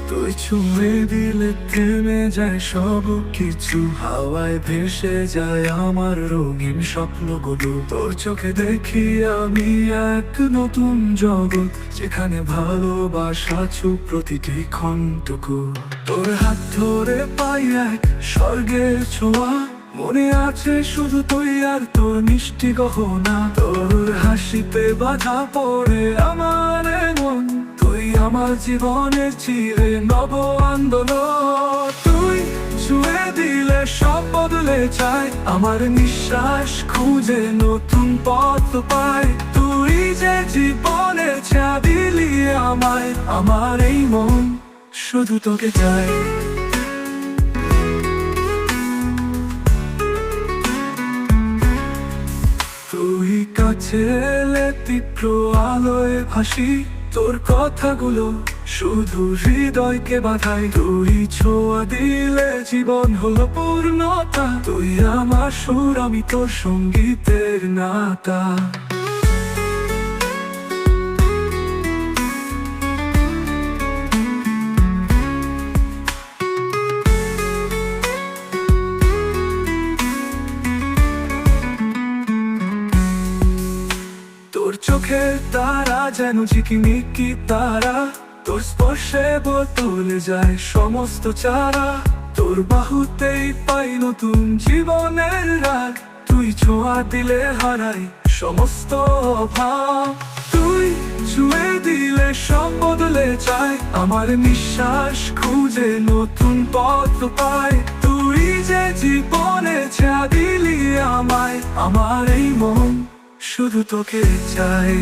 তুই ছুঁয়ে দিলে থেমে যায় সব কিছু, হাওয়ায় ভেসে যায় আমার রঙিন স্বপ্নগুলো। তোর চোখে দেখি আমি এক নতুন জগৎ, যেখানে ভালোবাসা চুপ প্রতিটি ক্ষণটুকু। তোর হাত ধরে পাই এক স্বর্গের ছোঁয়া, মনে আছে শুধু তুই আর তোর মিষ্টি গহনা। তোর হাসিতে বাধা পড়ে আমার মন, তুই আমার জীবনের চিরে নব আন্দোলন। তুই ছুঁয়ে দিলে সব বদলে যায়, আমার নিঃশ্বাস খুঁজে নতুন পথ পায়। তুই যে জীবনে ছা দিলি আমায়, আমার এই মন শুধু তোকে চাই। তুই কাছে এলে তীব্র আলোয় ভাসি, তোর কথাগুলো শুধু হৃদয়কে বাঁধায়। তুই ছোঁয়া দিলে জীবন হলো পূর্ণতা, তুই আমার সুর আমি তোর সঙ্গীতের নাতা। তোর চোখের তারা যেন ঝিকিমিকি তারা, তোর স্পর্শে বদলে যায় সমস্ত চারা। তোর বাহুতেই পাই নতুন জীবনের রাগ, তুই ছোঁয়া দিলে হারাই সমস্ত অভাব। তুই ছুঁয়ে দিলে সব বদলে যায়, আমার নিঃশ্বাস খুঁজে নতুন পথ পায়। তুই যে জীবনে ছা দিলি আমায়, আমার এই মন শুধু তোকে চাই।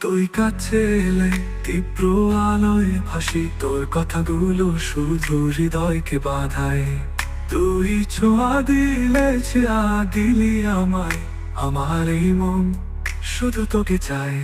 তুই কাছে এলে তীব্র আলোয় ভাসি, তোর কথাগুলো শুধু হৃদয়কে বাঁধায়। তুই ছোঁয়া দিলে ছা দিলি আমায়, আমার এই মন শুধু তোকে চাই।